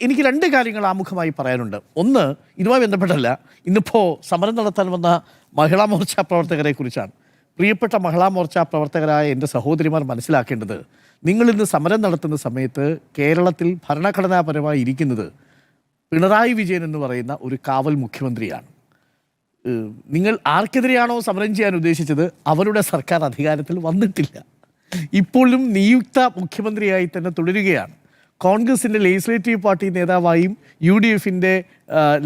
എനിക്ക് രണ്ട് കാര്യങ്ങൾ ആമുഖമായി പറയാനുണ്ട്. ഒന്ന്, ഇതുമായി ബന്ധപ്പെട്ടല്ല, ഇന്നിപ്പോൾ സമരം നടത്താൻ വന്ന മഹിളാ മോർച്ച പ്രവർത്തകരെ കുറിച്ചാണ്. പ്രിയപ്പെട്ട മഹിളാ മോർച്ച പ്രവർത്തകരായ എൻ്റെ സഹോദരിമാർ മനസ്സിലാക്കേണ്ടത്, നിങ്ങളിന്ന് സമരം നടത്തുന്ന സമയത്ത് കേരളത്തിൽ ഭരണഘടനാപരമായി ഇരിക്കുന്നത് പിണറായി വിജയൻ എന്ന് പറയുന്ന ഒരു കാവൽ മുഖ്യമന്ത്രിയാണ്. നിങ്ങൾ ആർക്കെതിരെയാണോ സമരം ചെയ്യാൻ ഉദ്ദേശിച്ചത് അവരുടെ സർക്കാർ അധികാരത്തിൽ വന്നിട്ടില്ല. ഇപ്പോഴും നിയുക്ത മുഖ്യമന്ത്രിയായി തന്നെ തുടരുകയാണ്. കോൺഗ്രസിൻ്റെ ലെജിസ്ലേറ്റീവ് പാർട്ടി നേതാവായും UDFൻ്റെ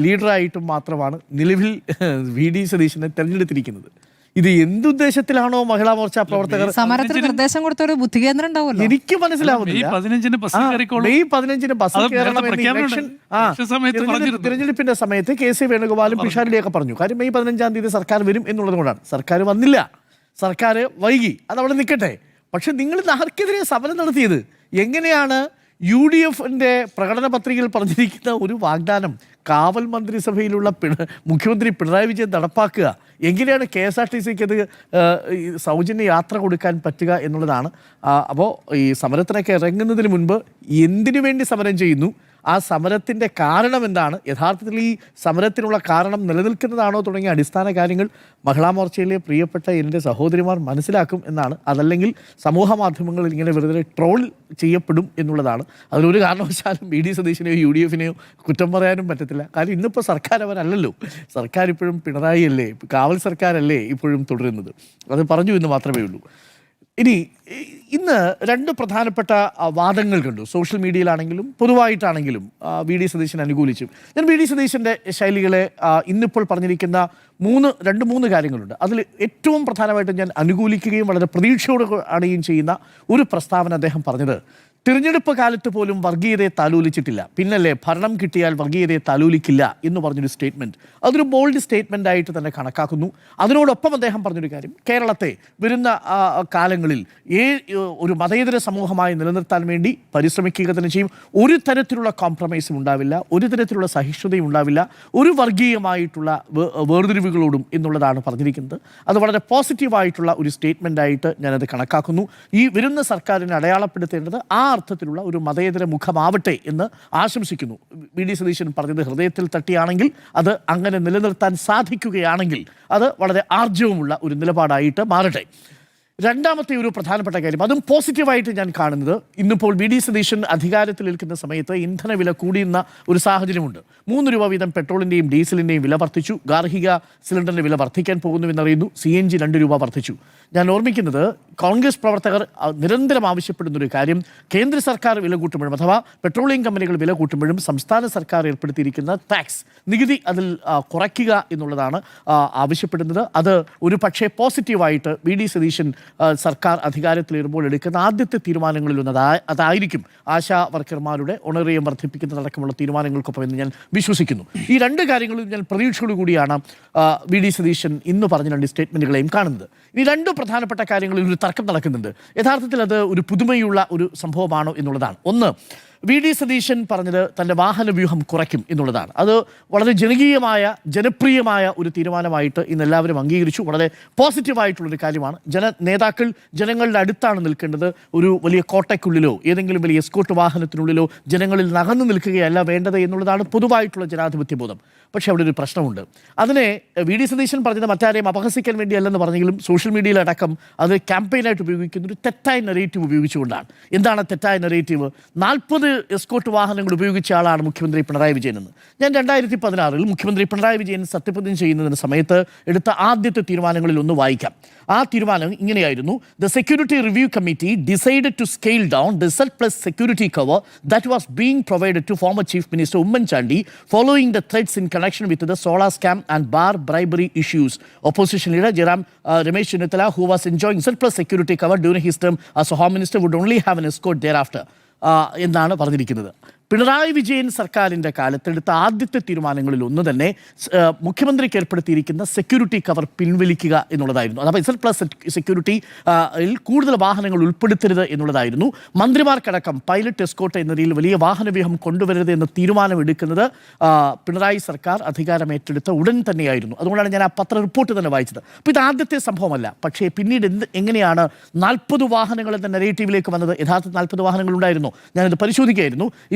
ലീഡറായിട്ടും മാത്രമാണ് നിലവിൽ VD സതീശനെ തെരഞ്ഞെടുത്തിരിക്കുന്നത്. ഇത് എന്തുദ്ദേശത്തിലാണോ മഹിളാ മോർച്ച പ്രവർത്തകർ സമരത്തിന് നിർദ്ദേശം കൊടുത്ത ഒരു ബുദ്ധികേന്ദ്രം ഉണ്ടാവുമല്ലോ? എനിക്ക് മനസ്സിലാവുന്നില്ല. മെയ് 15 ബസ് കയറണം തിരഞ്ഞെടുപ്പിന്റെ സമയത്ത് KC വേണുഗോപാലും പിഷാരടിയൊക്കെ പറഞ്ഞു. കാര്യം മെയ് 15-ാം തീയതി സർക്കാർ വരും എന്നുള്ളത് കൊണ്ടാണ്. സർക്കാർ വന്നില്ല, സർക്കാർ വൈകി, അതവിടെ നിൽക്കട്ടെ. പക്ഷെ നിങ്ങൾ ആർക്കെതിരെ സമരം നടത്തിയത്? എങ്ങനെയാണ് UDFൻ്റെ പ്രകടന പത്രികയിൽ പറഞ്ഞിരിക്കുന്ന ഒരു വാഗ്ദാനം കാവൽ മന്ത്രിസഭയിലുള്ള മുഖ്യമന്ത്രി പിണറായി വിജയൻ നടപ്പാക്കുക? എങ്ങനെയാണ് KSRTCക്ക് അത് സൗജന്യ യാത്ര കൊടുക്കാൻ പറ്റുക എന്നുള്ളതാണ്. അപ്പോൾ ഈ സമരത്തിനൊക്കെ ഇറങ്ങുന്നതിന് മുൻപ് എന്തിനു വേണ്ടി സമരം ചെയ്യുന്നു, ആ സമരത്തിൻ്റെ കാരണം എന്താണ്, യഥാർത്ഥത്തിൽ ഈ സമരത്തിനുള്ള കാരണം നിലനിൽക്കുന്നതാണോ തുടങ്ങിയ അടിസ്ഥാന കാര്യങ്ങൾ മഹിളാ മോർച്ചയിലെ പ്രിയപ്പെട്ട എൻ്റെ സഹോദരിമാർ മനസ്സിലാക്കും എന്നാണ്. അതല്ലെങ്കിൽ സമൂഹ മാധ്യമങ്ങളിൽ ഇങ്ങനെ വെറുതെ ട്രോൾ ചെയ്യപ്പെടും എന്നുള്ളതാണ്. അതിലൊരു കാരണവശാലും VD സതീശനെയോ UDFനെയോ കുറ്റം പറയാനും പറ്റത്തില്ല. കാര്യം ഇന്നിപ്പോൾ സർക്കാർ അവരല്ലല്ലോ. സർക്കാർ ഇപ്പോഴും പിണറായി അല്ലേ, കാവൽ സർക്കാരല്ലേ ഇപ്പോഴും തുടരുന്നത്. അത് പറഞ്ഞു എന്ന് മാത്രമേ ഉള്ളൂ. ഇനി ഇന്ന് രണ്ട് പ്രധാനപ്പെട്ട വാദങ്ങൾ കണ്ടു. സോഷ്യൽ മീഡിയയിലാണെങ്കിലും പൊതുവായിട്ടാണെങ്കിലും VD സതീശനെ അനുകൂലിച്ചു. ഞാൻ VD സതീശൻ്റെ ശൈലികളെ ഇന്നിപ്പോൾ പറഞ്ഞിരിക്കുന്ന മൂന്ന് കാര്യങ്ങളുണ്ട്. അതിൽ ഏറ്റവും പ്രധാനമായിട്ടും ഞാൻ അനുകൂലിക്കുകയും വളരെ പ്രതീക്ഷയോടെ അണിയുകയും ചെയ്യുന്ന ഒരു പ്രസ്താവന അദ്ദേഹം പറഞ്ഞത്, തിരഞ്ഞെടുപ്പ് കാലത്ത് പോലും വർഗീയതയെ താലോലിച്ചിട്ടില്ല, പിന്നല്ലേ ഭരണം കിട്ടിയാൽ വർഗീയതയെ താലോലിക്കില്ല എന്ന് പറഞ്ഞൊരു സ്റ്റേറ്റ്മെൻറ്റ്. അതൊരു ബോൾഡ് സ്റ്റേറ്റ്മെൻ്റ് ആയിട്ട് തന്നെ കണക്കാക്കുന്നു. അതിനോടൊപ്പം അദ്ദേഹം പറഞ്ഞൊരു കാര്യം, കേരളത്തെ വരുന്ന കാലങ്ങളിൽ ഒരു മതേതര സമൂഹമായി നിലനിർത്താൻ വേണ്ടി പരിശ്രമിക്കുക തന്നെ ചെയ്യും. ഒരു തരത്തിലുള്ള കോംപ്രമൈസും ഉണ്ടാവില്ല, ഒരു തരത്തിലുള്ള സഹിഷ്ണുതയും ഉണ്ടാവില്ല, ഒരു വർഗീയമായിട്ടുള്ള വേർതിരിവുകളോടും എന്നുള്ളതാണ് പറഞ്ഞിരിക്കുന്നത്. അത് വളരെ പോസിറ്റീവായിട്ടുള്ള ഒരു സ്റ്റേറ്റ്മെൻ്റ് ആയിട്ട് ഞാനത് കണക്കാക്കുന്നു. ഈ വരുന്ന സർക്കാരിനെ അടയാളപ്പെടുത്തേണ്ടത് ആ അർത്ഥത്തിലുള്ള ഒരു മതേതര മുഖമാവട്ടെ എന്ന് ആശംസിക്കുന്നു. VD സതീശൻ പറഞ്ഞത് ഹൃദയത്തിൽ തട്ടിയാണെങ്കിൽ, അത് അങ്ങനെ നിലനിർത്താൻ സാധിക്കുകയാണെങ്കിൽ അത് വളരെ ആർജവമുള്ള ഒരു നിലപാടായിട്ട് മാറട്ടെ. രണ്ടാമത്തെ ഒരു പ്രധാനപ്പെട്ട കാര്യം, അതും പോസിറ്റീവായിട്ട് ഞാൻ കാണുന്നത്, ഇന്നിപ്പോൾ VD സതീശൻ അധികാരത്തിൽ നിൽക്കുന്ന സമയത്ത് ഇന്ധനവില കൂടിയുന്ന ഒരു സാഹചര്യമുണ്ട്. 3 രൂപ വീതം പെട്രോളിൻ്റെയും ഡീസലിൻ്റെയും വില വർദ്ധിച്ചു. ഗാർഹിക സിലിണ്ടറിൻ്റെ വില വർദ്ധിക്കാൻ പോകുന്നുവെന്നറിയുന്നു. CNG 2 രൂപ വർദ്ധിച്ചു. ഞാൻ ഓർമ്മിക്കുന്നത്, കോൺഗ്രസ് പ്രവർത്തകർ നിരന്തരം ആവശ്യപ്പെടുന്നൊരു കാര്യം, കേന്ദ്ര സർക്കാർ വില കൂട്ടുമ്പോഴും അഥവാ പെട്രോളിയം കമ്പനികൾ വില കൂട്ടുമ്പോഴും സംസ്ഥാന സർക്കാർ ഏർപ്പെടുത്തിയിരിക്കുന്ന ടാക്സ് നികുതി അതിൽ കുറയ്ക്കുക എന്നുള്ളതാണ് ആവശ്യപ്പെടുന്നത്. അത് ഒരു പക്ഷേ പോസിറ്റീവായിട്ട് VD സതീശൻ സർക്കാർ അധികാരത്തിലേറുമ്പോൾ എടുക്കുന്ന ആദ്യത്തെ തീരുമാനങ്ങളിലൊന്ന് അതായിരിക്കും. ആശാ വർക്കർമാരുടെ ഓണറേറിയം വർദ്ധിപ്പിക്കുന്നതടക്കമുള്ള തീരുമാനങ്ങൾക്കൊപ്പം എന്ന് ഞാൻ വിശ്വസിക്കുന്നു. ഈ രണ്ട് കാര്യങ്ങളും ഞാൻ പ്രതീക്ഷയോടു കൂടിയാണ് VD സതീശൻ ഇന്ന് പറഞ്ഞ രണ്ട് സ്റ്റേറ്റ്മെൻറ്റുകളെയും കാണുന്നത്. ഈ രണ്ട് പ്രധാനപ്പെട്ട കാര്യങ്ങളിൽ ഒരു തർക്കം നടക്കുന്നുണ്ട്. യഥാർത്ഥത്തിൽ അത് ഒരു പുതുമയുള്ള ഒരു സംഭവമാണോ എന്നുള്ളതാണ്. ഒന്ന്, VD സതീശൻ പറഞ്ഞത് തൻ്റെ വാഹന വ്യൂഹം കുറയ്ക്കും എന്നുള്ളതാണ്. അത് വളരെ ജനപ്രിയമായ ഒരു തീരുമാനമായിട്ട് ഇന്ന് എല്ലാവരും അംഗീകരിച്ചു. വളരെ പോസിറ്റീവായിട്ടുള്ളൊരു കാര്യമാണ്. നേതാക്കൾ ജനങ്ങളുടെ അടുത്താണ് നിൽക്കേണ്ടത്. ഒരു വലിയ കോട്ടയ്ക്കുള്ളിലോ ഏതെങ്കിലും വലിയ എസ്കോർട്ട് വാഹനത്തിനുള്ളിലോ ജനങ്ങളിൽ നകന്നു നിൽക്കുകയല്ല വേണ്ടത് എന്നുള്ളതാണ് പൊതുവായിട്ടുള്ള ജനാധിപത്യ ബോധം. പക്ഷേ അവിടെ ഒരു പ്രശ്നമുണ്ട്. അതിനെ VD സതീശൻ പറഞ്ഞത് മറ്റാരെയും അപഹസിക്കാൻ വേണ്ടിയല്ലെന്ന് പറഞ്ഞെങ്കിലും സോഷ്യൽ മീഡിയയിലടക്കം അത് ക്യാമ്പയിനായിട്ട് ഉപയോഗിക്കുന്ന ഒരു തെറ്റായ നെറേറ്റീവ് ഉപയോഗിച്ചുകൊണ്ടാണ്. എന്താണ് തെറ്റായ നെറേറ്റീവ്? 40 എസ്കോർട്ട് വാഹനങ്ങൾ ഉപയോഗിച്ച ആളാണ് മുഖ്യമന്ത്രി പിണറായി വിജയൻ എന്ന്. ഞാൻ 2016 മുഖ്യമന്ത്രി പിണറായി വിജയൻ സത്യപ്രതിജ്ഞ ചെയ്യുന്നതിന് സമയത്ത് എടുത്ത ആദ്യത്തെ തീരുമാനങ്ങളിൽ ഒന്ന് വായിക്കാം. ആ തീരുമാനം ഇങ്ങനെയായിരുന്നു: the security review committee decided to scale down the surplus security cover that was being provided to former chief minister Oommen Chandy following the threads in connection with the solar scam and bar bribery issues. Opposition leader Ramesh Chennittala, who was enjoying surplus security cover during his term as a Home Minister, would only have an escort thereafter. എന്നാണ് പറഞ്ഞിരിക്കുന്നത്. പിണറായി വിജയൻ സർക്കാരിൻ്റെ കാലത്തെടുത്ത ആദ്യത്തെ തീരുമാനങ്ങളിൽ ഒന്ന് തന്നെ മുഖ്യമന്ത്രിക്ക് ഏർപ്പെടുത്തിയിരിക്കുന്ന security cover പിൻവലിക്കുക എന്നുള്ളതായിരുന്നു. അഥവാ surplus സെക്യൂരിറ്റിയിൽ കൂടുതൽ വാഹനങ്ങൾ ഉൾപ്പെടുത്തരുത് എന്നുള്ളതായിരുന്നു. മന്ത്രിമാർക്കടക്കം പൈലറ്റ് എസ്കോർട്ട് എന്ന രീതിയിൽ വലിയ വാഹനവ്യൂഹം കൊണ്ടുവരരുത് എന്ന തീരുമാനമെടുക്കുന്നത് പിണറായി സർക്കാർ അധികാരമേറ്റെടുത്ത ഉടൻ തന്നെയായിരുന്നു. അതുകൊണ്ടാണ് ഞാൻ ആ പത്ര റിപ്പോർട്ട് തന്നെ വായിച്ചത്. അപ്പോൾ ഇത് ആദ്യത്തെ സംഭവമല്ല. പക്ഷേ പിന്നീട് എങ്ങനെയാണ് 40 വാഹനങ്ങൾ എന്ന നെറേറ്റീവിലേക്ക് വന്നത്? യഥാർത്ഥത്തിൽ 40 വാഹനങ്ങൾ ഉണ്ടായിരുന്നു. ഞാനത് പരിശോധിക്കുകയായിരുന്നു.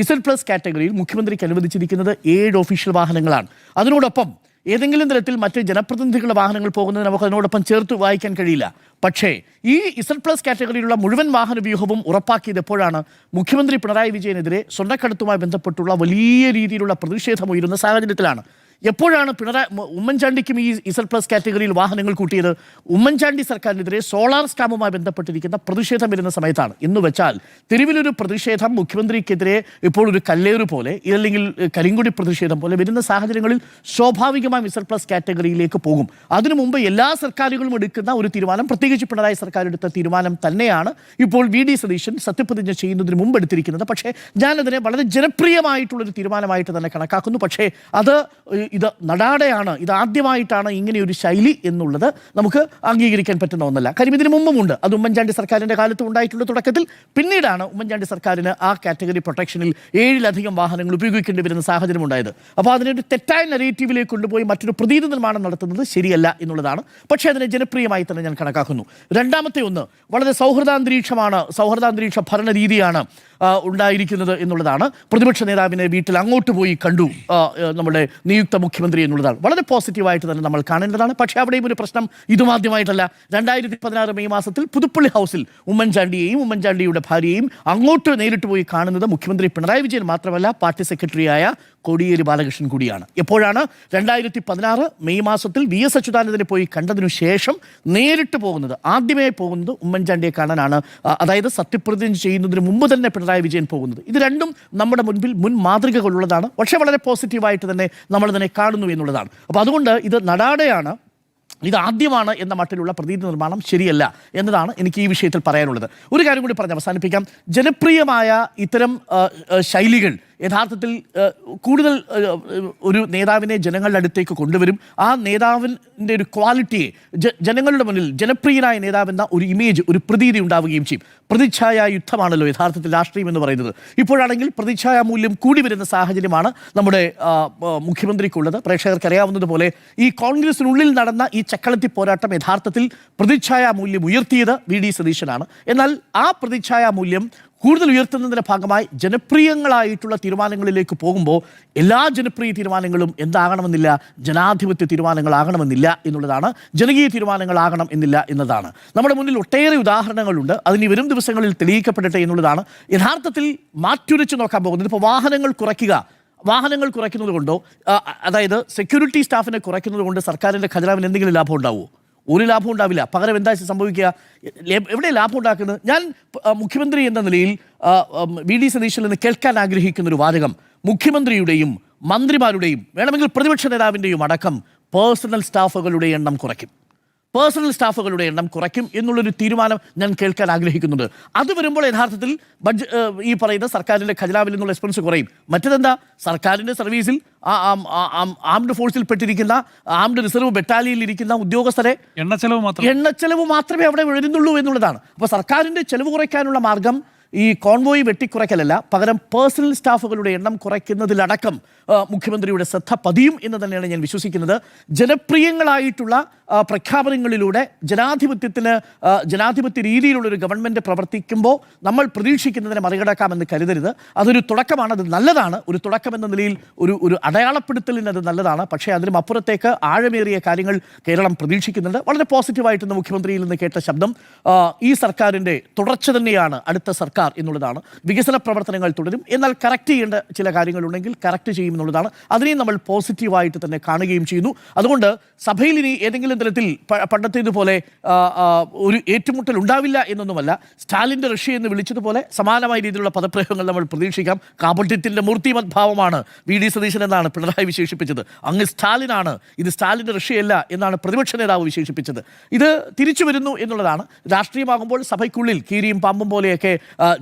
പ്ലസ് കാറ്റഗറിയിൽ മുഖ്യമന്ത്രിക്ക് അനുവദിച്ചിരിക്കുന്നത് 7 ഒഫീഷ്യൽ വാഹനങ്ങളാണ്. അതിനോടൊപ്പം ഏതെങ്കിലും തരത്തിൽ മറ്റ് ജനപ്രതിനിധികളുടെ വാഹനങ്ങൾ പോകുന്നത് നമുക്ക് അതിനോടൊപ്പം ചേർത്ത് വായിക്കാൻ കഴിയില്ല. പക്ഷേ ഈ Z+ കാറ്റഗറിയിലുള്ള മുഴുവൻ വാഹന വ്യൂഹവും ഉറപ്പാക്കിയത് എപ്പോഴാണ്? മുഖ്യമന്ത്രി പിണറായി വിജയനെതിരെ സ്വർണ്ണക്കടത്തുമായി ബന്ധപ്പെട്ടുള്ള വലിയ രീതിയിലുള്ള പ്രതിഷേധം ഉയരുന്ന സാഹചര്യത്തിലാണ്. എപ്പോഴാണ് ഉമ്മൻചാണ്ടിക്കും ഈ Z+ കാറ്റഗറിയിൽ വാഹനങ്ങൾ കൂട്ടിയത്? ഉമ്മൻചാണ്ടി സർക്കാരിനെതിരെ സോളാർ സ്കാമുമായി ബന്ധപ്പെട്ടിരിക്കുന്ന പ്രതിഷേധം വരുന്ന സമയത്താണ്. എന്ന് വെച്ചാൽ തെരുവിലൊരു പ്രതിഷേധം മുഖ്യമന്ത്രിക്കെതിരെ ഇപ്പോൾ ഒരു കല്ലേറ് പോലെ അല്ലെങ്കിൽ കരിങ്കൊടി പ്രതിഷേധം പോലെ വരുന്ന സാഹചര്യങ്ങളിൽ സ്വാഭാവികമായും Z+ കാറ്റഗറിയിലേക്ക് പോകും. അതിനു മുമ്പ് എല്ലാ സർക്കാരുകളും എടുക്കുന്ന ഒരു തീരുമാനം, പ്രത്യേകിച്ച് പിണറായി സർക്കാർ എടുത്ത തീരുമാനം തന്നെയാണ് ഇപ്പോൾ VD സതീശൻ സത്യപ്രതിജ്ഞ ചെയ്യുന്നതിന് മുമ്പ് എടുത്തിരിക്കുന്നത്. പക്ഷേ ഞാനതിനെ വളരെ ജനപ്രിയമായിട്ടുള്ളൊരു തീരുമാനമായിട്ട് തന്നെ കണക്കാക്കുന്നു. പക്ഷേ ഇത് നടാടെയാണ്, ഇത് ആദ്യമായിട്ടാണ് ഇങ്ങനെയൊരു ശൈലി എന്നുള്ളത് നമുക്ക് അംഗീകരിക്കാൻ പറ്റുന്ന ഒന്നല്ല. കാര്യം ഇതിനു മുമ്പുമുണ്ട്. അത് ഉമ്മൻചാണ്ടി സർക്കാരിൻ്റെ കാലത്ത് ഉണ്ടായിട്ടുള്ള തുടക്കത്തിൽ. പിന്നീടാണ് ഉമ്മൻചാണ്ടി സർക്കാരിന് ആ കാറ്റഗറി പ്രൊട്ടക്ഷനിൽ 7-ലധികം വാഹനങ്ങൾ ഉപയോഗിക്കേണ്ടി വരുന്ന സാഹചര്യം ഉണ്ടായത്. അപ്പോൾ അതിനൊരു തെറ്റായ നെറേറ്റീവിലേക്ക് കൊണ്ടുപോയി മറ്റൊരു പ്രതീതി നിർമ്മാണം നടത്തുന്നത് ശരിയല്ല എന്നുള്ളതാണ്. പക്ഷേ അതിനെ ജനപ്രിയമായി തന്നെ ഞാൻ കണക്കാക്കുന്നു. രണ്ടാമത്തെ ഒന്ന്, വളരെ സൗഹൃദാന്തരീക്ഷ ഭരണ രീതിയാണ് ഉണ്ടായിരിക്കുന്നത് എന്നുള്ളതാണ്. പ്രതിപക്ഷ നേതാവിനെ വീട്ടിൽ അങ്ങോട്ട് പോയി കണ്ടു നമ്മുടെ നിയുക്ത മുഖ്യമന്ത്രി എന്നുള്ളതാണ്. വളരെ പോസിറ്റീവായിട്ട് തന്നെ നമ്മൾ കാണേണ്ടതാണ്. പക്ഷേ അവിടെയും ഒരു പ്രശ്നം ഇതുമാദ്യമായിട്ടല്ല. 2016 മെയ് മാസത്തിൽ പുതുപ്പള്ളി ഹൗസിൽ ഉമ്മൻചാണ്ടിയെയും ഉമ്മൻചാണ്ടിയുടെ ഭാര്യയെയും അങ്ങോട്ട് നേരിട്ട് പോയി കാണുന്നത് മുഖ്യമന്ത്രി പിണറായി വിജയൻ മാത്രമല്ല, പാർട്ടി സെക്രട്ടറിയായ കോടിയേരി ബാലകൃഷ്ണൻ കൂടിയാണ്. എപ്പോഴാണ്? 2016 മെയ് മാസത്തിൽ VS അച്യുതാനന്ദനെ പോയി കണ്ടതിനു ശേഷം നേരിട്ട് പോകുന്നത്, ആദ്യമേ പോകുന്നത് ഉമ്മൻചാണ്ടിയെ കാണാനാണ്. അതായത് സത്യപ്രതിജ്ഞ ചെയ്യുന്നതിന് മുമ്പ് തന്നെ പിണറായി വിജയൻ പോകുന്നത്. ഇത് രണ്ടും നമ്മുടെ മുൻപിൽ മുൻ മാതൃകകളുള്ളതാണ്. പക്ഷേ വളരെ പോസിറ്റീവായിട്ട് തന്നെ നമ്മൾ ഇതിനെ കാണുന്നു എന്നുള്ളതാണ്. അപ്പോൾ അതുകൊണ്ട് ഇത് നടാടെയാണ്, ഇത് ആദ്യമാണ് എന്ന മട്ടിലുള്ള പ്രതീതി നിർമ്മാണം ശരിയല്ല എന്നതാണ് എനിക്ക് ഈ വിഷയത്തിൽ പറയാനുള്ളത്. ഒരു കാര്യം കൂടി പറഞ്ഞ് അവസാനിപ്പിക്കാം. ജനപ്രിയമായ ഇത്തരം ശൈലികൾ യഥാർത്ഥത്തിൽ കൂടുതൽ ഒരു നേതാവിനെ ജനങ്ങളുടെ അടുത്തേക്ക് കൊണ്ടുവരും. ആ നേതാവിൻ്റെ ഒരു ക്വാളിറ്റിയെ ജനങ്ങളുടെ മുന്നിൽ ജനപ്രിയനായ നേതാവെന്ന ഒരു ഇമേജ്, ഒരു പ്രതീതി ഉണ്ടാവുകയും ചെയ്യും. പ്രതിച്ഛായ യുദ്ധമാണല്ലോ യഥാർത്ഥത്തിൽ രാഷ്ട്രീയം എന്ന് പറയുന്നത്. ഇപ്പോഴാണെങ്കിൽ പ്രതിച്ഛായ മൂല്യം കൂടി വരുന്ന സാഹചര്യമാണ് നമ്മുടെ മുഖ്യമന്ത്രിക്കുള്ളത്. പ്രേക്ഷകർക്ക് അറിയാവുന്നതുപോലെ ഈ കോൺഗ്രസിനുള്ളിൽ നടന്ന ഈ ചക്കളത്തി പോരാട്ടം യഥാർത്ഥത്തിൽ പ്രതിച്ഛായ മൂല്യം ഉയർത്തിയത് VD സതീശനാണ്. എന്നാൽ ആ പ്രതിച്ഛായ മൂല്യം കൂടുതൽ ഉയർത്തുന്നതിൻ്റെ ഭാഗമായി ജനപ്രിയങ്ങളായിട്ടുള്ള തീരുമാനങ്ങളിലേക്ക് പോകുമ്പോൾ എല്ലാ ജനപ്രിയ തീരുമാനങ്ങളും എന്താകണമെന്നില്ല, ജനാധിപത്യ തീരുമാനങ്ങളാകണമെന്നില്ല എന്നുള്ളതാണ്. ജനകീയ തീരുമാനങ്ങളാകണം എന്നില്ല എന്നതാണ്. നമ്മുടെ മുന്നിൽ ഒട്ടേറെ ഉദാഹരണങ്ങളുണ്ട്. അതിന് വരും ദിവസങ്ങളിൽ തെളിയിക്കപ്പെടട്ടെ എന്നുള്ളതാണ്. യഥാർത്ഥത്തിൽ മാറ്റുരച്ച് നോക്കാൻ പോകുന്നത് ഇപ്പോൾ വാഹനങ്ങൾ കുറയ്ക്കുന്നത് കൊണ്ടോ, അതായത് സെക്യൂരിറ്റി സ്റ്റാഫിനെ കുറയ്ക്കുന്നത് കൊണ്ട് സർക്കാരിൻ്റെ ഖജനാവിന് എന്തെങ്കിലും ലാഭം ഉണ്ടാവുമോ? ഒരു ലാഭം ഉണ്ടാവില്ല. പകരം എന്താ സംഭവിക്കുക? എവിടെ ലാഭം ഉണ്ടാക്കുന്നത്? ഞാൻ മുഖ്യമന്ത്രി എന്ന നിലയിൽ VD സതീശനിൽ നിന്ന് കേൾക്കാൻ ആഗ്രഹിക്കുന്നൊരു വാചകം, മുഖ്യമന്ത്രിയുടെയും മന്ത്രിമാരുടെയും വേണമെങ്കിൽ പ്രതിപക്ഷ നേതാവിൻ്റെയും അടക്കം പേഴ്സണൽ സ്റ്റാഫുകളുടെ എണ്ണം കുറയ്ക്കും എന്നുള്ളൊരു തീരുമാനം ഞാൻ കേൾക്കാൻ ആഗ്രഹിക്കുന്നുണ്ട്. അത് വരുമ്പോൾ യഥാർത്ഥത്തിൽ ഈ പറയുന്ന സർക്കാരിൻ്റെ ഖജനാവിൽ നിന്നുള്ള എക്സ്പെൻസ് കുറയും. മറ്റേതെന്താ? സർക്കാരിൻ്റെ സർവീസിൽ ആംഡ് ഫോഴ്സിൽ പെട്ടിരിക്കുന്ന ആംഡ് റിസർവ് ബറ്റാലിയനിൽ ഇരിക്കുന്ന ഉദ്യോഗസ്ഥരെ എണ്ണച്ചെലവ് മാത്രമേ അവിടെ വരുന്നുള്ളൂ എന്നുള്ളതാണ്. അപ്പോൾ സർക്കാരിൻ്റെ ചെലവ് കുറയ്ക്കാനുള്ള മാർഗം ഈ കോൺവോയ് വെട്ടിക്കുറയ്ക്കലല്ല, പകരം പേഴ്സണൽ സ്റ്റാഫുകളുടെ എണ്ണം കുറയ്ക്കുന്നതിലടക്കം മുഖ്യമന്ത്രിയുടെ ശ്രദ്ധ പതിയും എന്ന് തന്നെയാണ് ഞാൻ വിശ്വസിക്കുന്നത്. ജനപ്രിയങ്ങളായിട്ടുള്ള പ്രഖ്യാപനങ്ങളിലൂടെ ജനാധിപത്യ രീതിയിലുള്ളൊരു ഗവൺമെൻറ് പ്രവർത്തിക്കുമ്പോൾ നമ്മൾ പ്രതീക്ഷിക്കുന്നതിനെ മറികടക്കാമെന്ന് കരുതരുത്. അതൊരു തുടക്കമാണ്, അത് നല്ലതാണ്. ഒരു തുടക്കം എന്ന നിലയിൽ ഒരു അടയാളപ്പെടുത്തലിന് അത് നല്ലതാണ്. പക്ഷേ അതിനും അപ്പുറത്തേക്ക് ആഴമേറിയ കാര്യങ്ങൾ കേരളം പ്രതീക്ഷിക്കുന്നുണ്ട്. വളരെ പോസിറ്റീവായിട്ട് മുഖ്യമന്ത്രിയിൽ നിന്ന് കേട്ട ശബ്ദം ഈ സർക്കാരിൻ്റെ തുടർച്ച തന്നെയാണ് അടുത്ത സർക്കാർ എന്നുള്ളതാണ്. വികസന പ്രവർത്തനങ്ങൾ തുടരും, എന്നാൽ കറക്റ്റ് ചെയ്യേണ്ട ചില കാര്യങ്ങളുണ്ടെങ്കിൽ കറക്റ്റ് ചെയ്യും എന്നുള്ളതാണ്. അതിനെയും നമ്മൾ പോസിറ്റീവായിട്ട് തന്നെ കാണുകയും ചെയ്യുന്നു. അതുകൊണ്ട് സഭയിൽ ഇനി ഏതെങ്കിലും തരത്തിൽ പണ്ടത്തേതുപോലെ ഒരു ഏറ്റുമുട്ടൽ ഉണ്ടാവില്ല എന്നൊന്നുമല്ല. സ്റ്റാലിൻ്റെ റഷ്യ എന്ന് വിളിച്ചതുപോലെ സമാനമായ രീതിയിലുള്ള പദപ്രയോഗങ്ങൾ നമ്മൾ പ്രതീക്ഷിക്കാം. കാപട്യത്തിൻ്റെ മൂർത്തിമദ്ഭാവമാണ് VD സതീശൻ എന്നാണ് പിണറായി വിശേഷിപ്പിച്ചത്. അങ്ങ് സ്റ്റാലിനാണ്, ഇത് സ്റ്റാലിൻ്റെ റഷ്യയല്ല എന്നാണ് പ്രതിപക്ഷ നേതാവ് വിശേഷിപ്പിച്ചത്. ഇത് തിരിച്ചു വരുന്നു എന്നുള്ളതാണ്. രാഷ്ട്രീയമാകുമ്പോൾ സഭയ്ക്കുള്ളിൽ കീരിയും പാമ്പും പോലെയൊക്കെ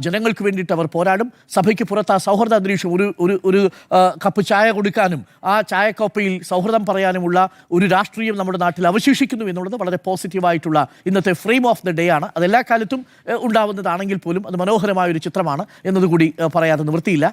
ജനങ്ങൾക്ക് വേണ്ടിയിട്ട് അവർ പോരാടും. സഭയ്ക്ക് പുറത്ത് ആ സൗഹൃദ അന്തരീക്ഷം, ഒരു കപ്പ് ചായ കൊടുക്കാനും ആ ചായക്കോപ്പയിൽ സൗഹൃദം പറയാനുമുള്ള ഒരു രാഷ്ട്രീയം നമ്മുടെ നാട്ടിൽ അവശേഷിക്കുന്നു എന്നുള്ളത് വളരെ പോസിറ്റീവായിട്ടുള്ള ഇന്നത്തെ ഫ്രെയിം ഓഫ് ദ ഡേ ആണ്. അതെല്ലാ കാലത്തും ഉണ്ടാവുന്നതാണെങ്കിൽ പോലും അത് മനോഹരമായ ഒരു ചിത്രമാണ് എന്നതുകൂടി പറയാതെ നിവൃത്തിയില്ല.